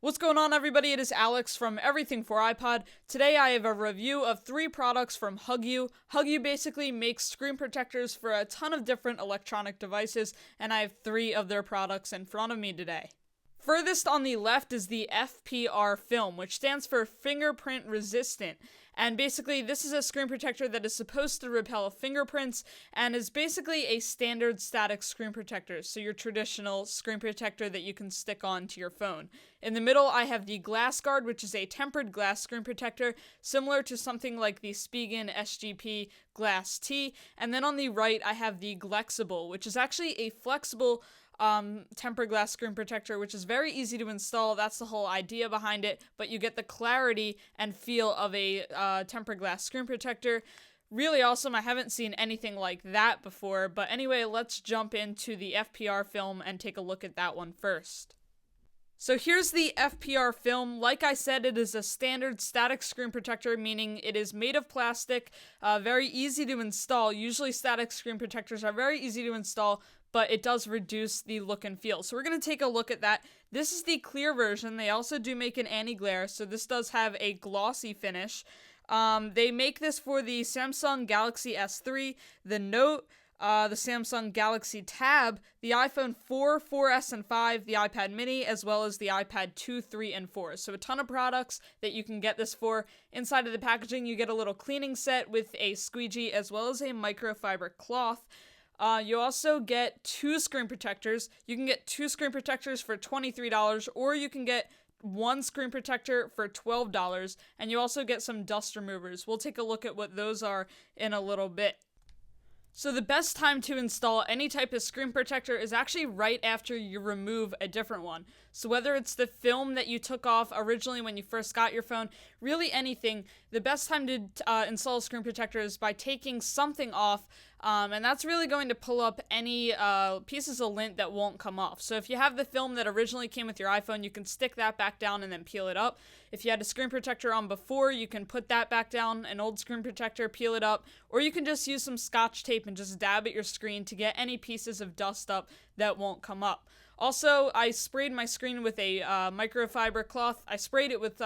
What's going on, everybody? It is Alex from Everything for iPod. Today I have a review of 3 products from Hugyu. Hugyu basically makes screen protectors for a ton of different electronic devices, and I have 3 of their products in front of me today. Furthest on the left is the FPR film, which stands for fingerprint resistant. And basically, this is a screen protector that is supposed to repel fingerprints and is basically a standard static screen protector. So your traditional screen protector that you can stick on to your phone. In the middle, I have the Glass Guard, which is a tempered glass screen protector, similar to something like the Spigen SGP Glass T. And then on the right, I have the Glexible, which is actually a flexible tempered glass screen protector, which is very easy to install. That's the whole idea behind it, but you get the clarity and feel of a tempered glass screen protector. Really awesome. I haven't seen anything like that before, but anyway, let's jump into the FPR film and take a look at that one first. So here's the FPR film. Like I said, it is a standard static screen protector, meaning it is made of plastic, very easy to install. Usually static screen protectors are very easy to install, but it does reduce the look and feel. So we're going to take a look at that. This is the clear version. They also do make an anti-glare, so this does have a glossy finish. They make this for the Samsung Galaxy S3, the Note, the Samsung Galaxy Tab, the iPhone 4, 4S, and 5, the iPad mini, as well as the iPad 2, 3, and 4. So a ton of products that you can get this for. Inside of the packaging, you get a little cleaning set with a squeegee, as well as a microfiber cloth. You also get 2 screen protectors. You can get 2 screen protectors for $23, or you can get 1 screen protector for $12, and you also get some dust removers. We'll take a look at what those are in a little bit. So the best time to install any type of screen protector is actually right after you remove a different one. So whether it's the film that you took off originally when you first got your phone, really anything, the best time to install a screen protector is by taking something off, and that's really going to pull up any pieces of lint that won't come off. So if you have the film that originally came with your iPhone, you can stick that back down and then peel it up. If you had a screen protector on before, you can put that back down, an old screen protector, peel it up, or you can just use some Scotch tape and just dab at your screen to get any pieces of dust up that won't come up. Also, I sprayed my screen with a microfiber cloth. I sprayed it with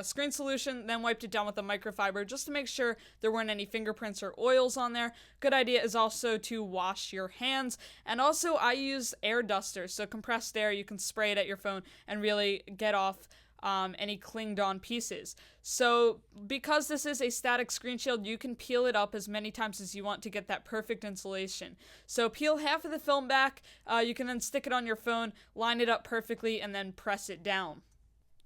screen solution, then wiped it down with a microfiber just to make sure there weren't any fingerprints or oils on there. Good idea is also to wash your hands. And also, I use air dusters, so compressed air, you can spray it at your phone and really get off any clinged on pieces. So because this is a static screen shield, you can peel it up as many times as you want to get that perfect insulation. So peel half of the film back, you can then stick it on your phone, line it up perfectly, and then press it down.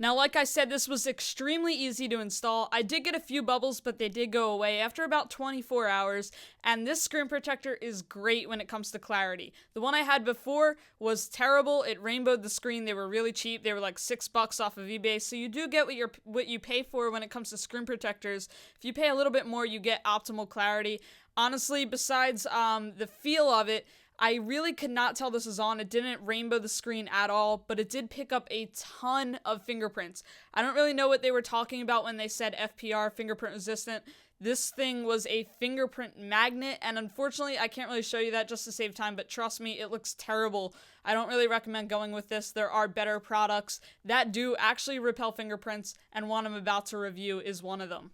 Now, like I said, this was extremely easy to install. I did get a few bubbles, but they did go away after about 24 hours, and this screen protector is great when it comes to clarity. The one I had before was terrible. It rainbowed the screen. They were really cheap. They were like $6 off of eBay, so you do get what you pay for when it comes to screen protectors. If you pay a little bit more, you get optimal clarity. Honestly, besides the feel of it, I really could not tell this was on. It didn't rainbow the screen at all, but it did pick up a ton of fingerprints. I don't really know what they were talking about when they said FPR, fingerprint resistant. This thing was a fingerprint magnet, and unfortunately, I can't really show you that just to save time, but trust me, it looks terrible. I don't really recommend going with this. There are better products that do actually repel fingerprints, and one I'm about to review is one of them.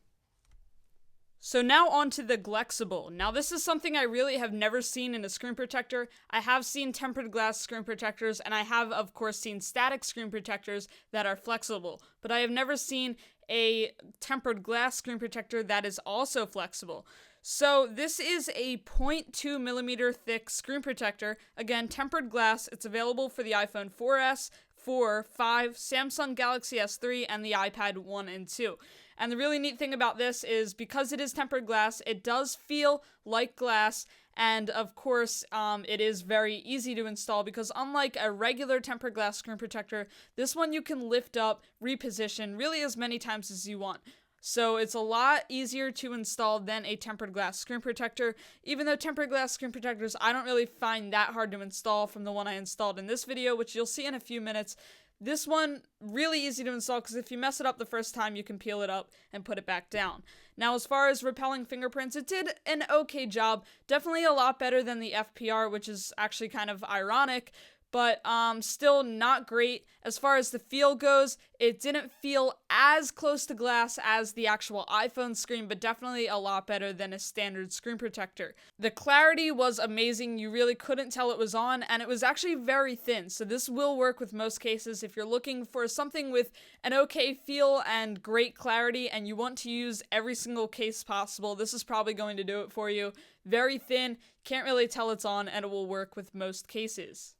So now on to the Glexible. Now this is something I really have never seen in a screen protector. I have seen tempered glass screen protectors, and I have of course seen static screen protectors that are flexible, but I have never seen a tempered glass screen protector that is also flexible. So this is a 0.2 millimeter thick screen protector. Again, tempered glass. It's available for the iPhone 4S, 4, 5, Samsung Galaxy S3, and the iPad 1 and 2. And the really neat thing about this is because it is tempered glass, it does feel like glass, and of course, it is very easy to install because unlike a regular tempered glass screen protector, this one you can lift up, reposition really as many times as you want. So it's a lot easier to install than a tempered glass screen protector. Even though tempered glass screen protectors, I don't really find that hard to install from the one I installed in this video, which you'll see in a few minutes. This one, really easy to install because if you mess it up the first time, you can peel it up and put it back down. Now, as far as repelling fingerprints, it did an okay job. Definitely a lot better than the FPR, which is actually kind of ironic. but still not great. As far as the feel goes, it didn't feel as close to glass as the actual iPhone screen, but definitely a lot better than a standard screen protector. The clarity was amazing. You really couldn't tell it was on, and it was actually very thin, so this will work with most cases. If you're looking for something with an okay feel and great clarity and you want to use every single case possible, this is probably going to do it for you. Very thin, can't really tell it's on, and it will work with most cases.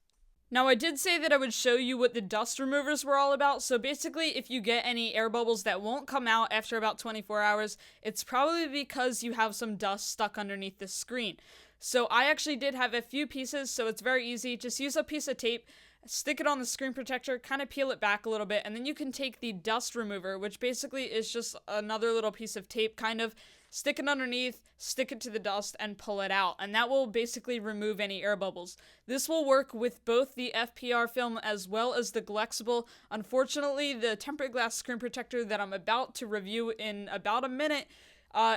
Now, I did say that I would show you what the dust removers were all about, so basically if you get any air bubbles that won't come out after about 24 hours, it's probably because you have some dust stuck underneath the screen. So I actually did have a few pieces, so it's very easy. Just use a piece of tape, stick it on the screen protector, kind of peel it back a little bit, and then you can take the dust remover, which basically is just another little piece of tape, kind of stick it underneath, stick it to the dust, and pull it out, and that will basically remove any air bubbles. This will work with both the FPR film as well as the Glexible. Unfortunately, the tempered glass screen protector that I'm about to review in about a minute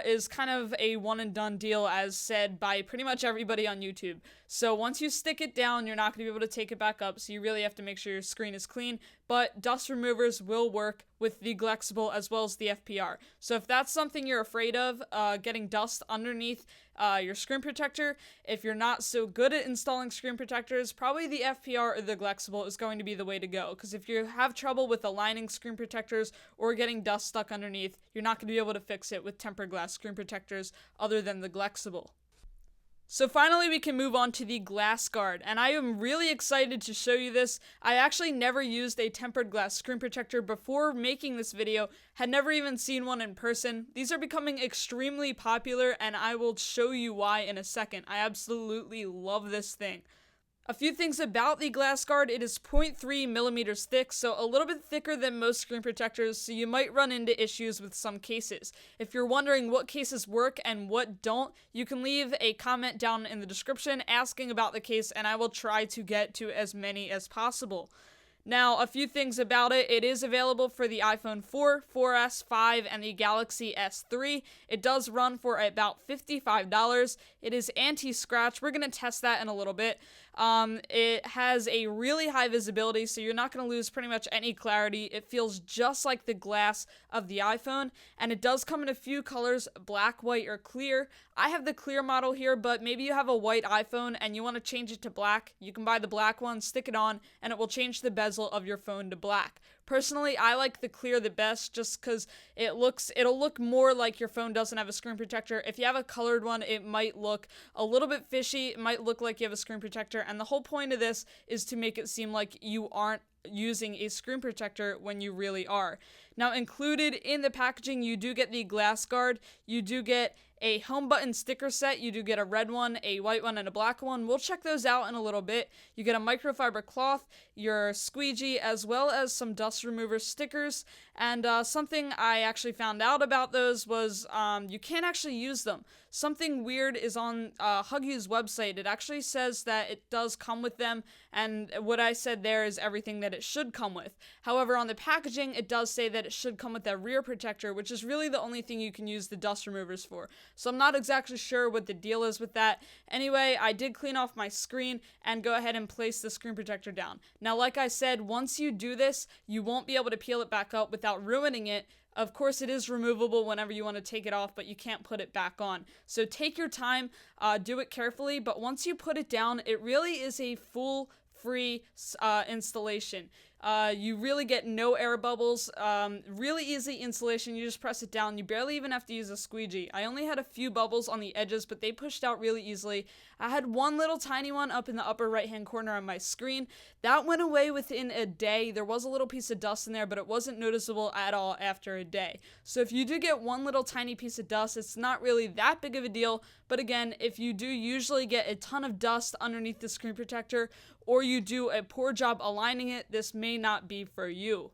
is kind of a one and done deal, as said by pretty much everybody on YouTube. So once you stick it down, you're not going to be able to take it back up, so you really have to make sure your screen is clean. But dust removers will work with the Glexible as well as the FPR. So if that's something you're afraid of, getting dust underneath your screen protector, if you're not so good at installing screen protectors, probably the FPR or the Glexible is going to be the way to go. Because if you have trouble with aligning screen protectors or getting dust stuck underneath, you're not going to be able to fix it with tempered glass screen protectors other than the Glexible. So finally we can move on to the Glass Guard, and I am really excited to show you this. I actually never used a tempered glass screen protector before making this video, had never even seen one in person. These are becoming extremely popular, and I will show you why in a second. I absolutely love this thing. A few things about the Glass Guard: it is 0.3 millimeters thick, so a little bit thicker than most screen protectors, so you might run into issues with some cases. If you're wondering what cases work and what don't, you can leave a comment down in the description asking about the case, and I will try to get to as many as possible. Now, a few things about it. It is available for the iPhone 4, 4S, 5, and the Galaxy S3. It does run for about $55. It is anti-scratch. We're going to test that in a little bit. It has a really high visibility, so you're not going to lose pretty much any clarity. It feels just like the glass of the iPhone, and it does come in a few colors: black, white, or clear. I have the clear model here, but maybe you have a white iPhone and you want to change it to black. You can buy the black one, stick it on, and it will change the bezel of your phone to black. Personally, I like the clear the best just because it'll look more like your phone doesn't have a screen protector. If you have a colored one, it might look a little bit fishy. It might look like you have a screen protector, and the whole point of this is to make it seem like you aren't using a screen protector when you really are. Now, included in the packaging, you do get the Glass Guard. You do get a home button sticker set. You do get a red one, a white one, and a black one. We'll check those out in a little bit. You get a microfiber cloth, your squeegee, as well as some dust remover stickers. And something I actually found out about those was you can't actually use them. Something weird is on Hugyu's website. It actually says that it does come with them, and what I said there is everything that it should come with. However, on the packaging, it does say that it should come with a rear protector, which is really the only thing you can use the dust removers for. So I'm not exactly sure what the deal is with that. Anyway, I did clean off my screen and go ahead and place the screen protector down. Now, like I said, once you do this, you won't be able to peel it back up without ruining it. Of course, it is removable whenever you want to take it off, but you can't put it back on. So take your time, do it carefully, but once you put it down, it really is a full free installation. You really get no air bubbles, really easy installation. You just press it down. You barely even have to use a squeegee. I only had a few bubbles on the edges, but they pushed out really easily. I had one little tiny one up in the upper right hand corner on my screen. That went away within a day. There was a little piece of dust in there, but it wasn't noticeable at all after a day. So if you do get one little tiny piece of dust, it's not really that big of a deal. But again, if you do usually get a ton of dust underneath the screen protector, or you do a poor job aligning it, this may not be for you.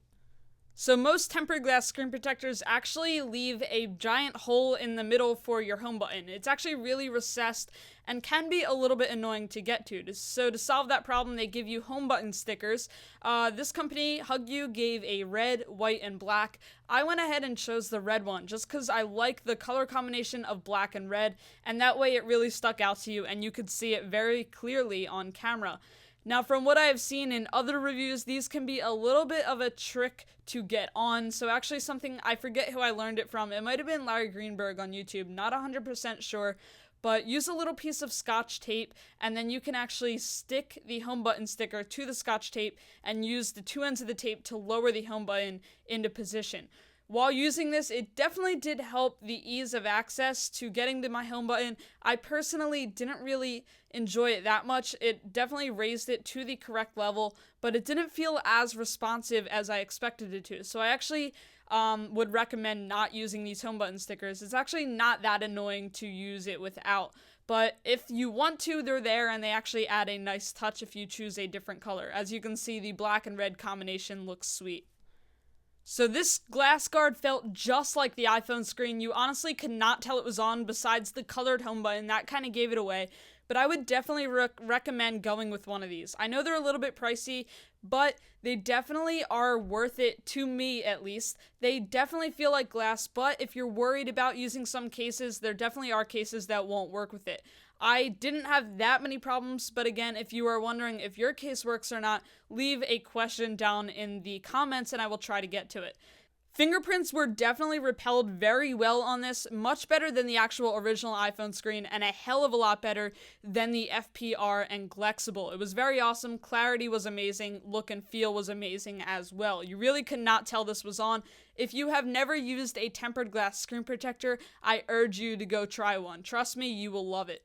So most tempered glass screen protectors actually leave a giant hole in the middle for your home button. It's actually really recessed and can be a little bit annoying to get to. So to solve that problem, they give you home button stickers. This company, Hugyu, gave a red, white, and black. I went ahead and chose the red one just because I like the color combination of black and red, and that way it really stuck out to you and you could see it very clearly on camera. Now, from what I have seen in other reviews, these can be a little bit of a trick to get on. So actually something, I forget who I learned it from. It might have been Larry Greenberg on YouTube, not 100% sure. But use a little piece of Scotch tape, and then you can actually stick the home button sticker to the Scotch tape and use the two ends of the tape to lower the home button into position. While using this, it definitely did help the ease of access to getting to my home button. I personally didn't really enjoy it that much. It definitely raised it to the correct level, but it didn't feel as responsive as I expected it to. So I actually would recommend not using these home button stickers. It's actually not that annoying to use it without. But if you want to, they're there, and they actually add a nice touch if you choose a different color. As you can see, the black and red combination looks sweet. So this glass guard felt just like the iPhone screen. You honestly could not tell it was on besides the colored home button. That kind of gave it away. But I would definitely recommend going with one of these. I know they're a little bit pricey, but they definitely are worth it, to me at least. They definitely feel like glass, but if you're worried about using some cases, there definitely are cases that won't work with it. I didn't have that many problems, but again, if you are wondering if your case works or not, leave a question down in the comments and I will try to get to it. Fingerprints were definitely repelled very well on this, much better than the actual original iPhone screen, and a hell of a lot better than the FPR and Glexible. It was very awesome, clarity was amazing, look and feel was amazing as well. You really could not tell this was on. If you have never used a tempered glass screen protector, I urge you to go try one. Trust me, you will love it.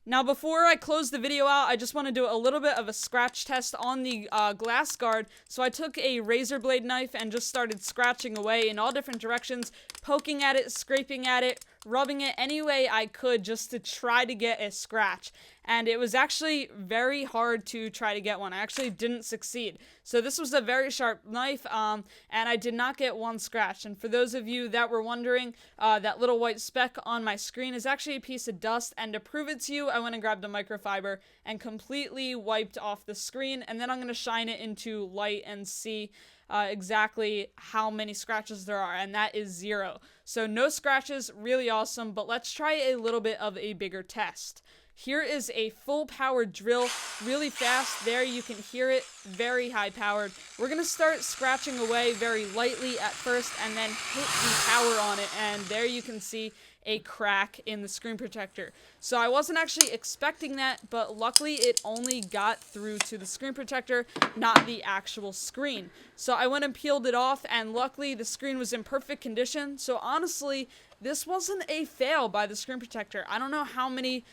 Now, before I close the video out, I just want to do a little bit of a scratch test on the glass guard. So I took a razor blade knife and just started scratching away in all different directions, poking at it, scraping at it, rubbing it any way I could just to try to get a scratch. And it was actually very hard to try to get one. I actually didn't succeed. So this was a very sharp knife, and I did not get one scratch. And for those of you that were wondering, that little white speck on my screen is actually a piece of dust. And to prove it to you, I went and grabbed a microfiber and completely wiped off the screen. And then I'm going to shine it into light and see exactly how many scratches there are, and that is 0. So no scratches, really awesome, but let's try a little bit of a bigger test. Here is a full powered drill, really fast. There you can hear it, very high powered. We're gonna start scratching away very lightly at first and then hit the power on it, and there you can see a crack in the screen protector. So I wasn't actually expecting that, but luckily it only got through to the screen protector, not the actual screen. So I went and peeled it off, and luckily the screen was in perfect condition. So honestly, this wasn't a fail by the screen protector. I don't know how many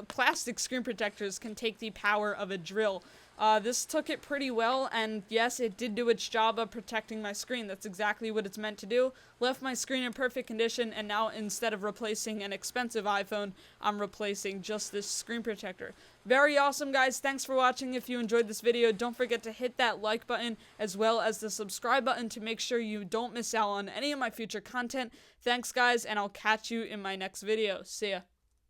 plastic screen protectors can take the power of a drill. This took it pretty well, and yes, it did do its job of protecting my screen. That's exactly what it's meant to do. Left my screen in perfect condition, and now instead of replacing an expensive iPhone, I'm replacing just this screen protector. Very awesome, guys. Thanks for watching. If you enjoyed this video, don't forget to hit that like button as well as the subscribe button to make sure you don't miss out on any of my future content. Thanks, guys, and I'll catch you in my next video. See ya.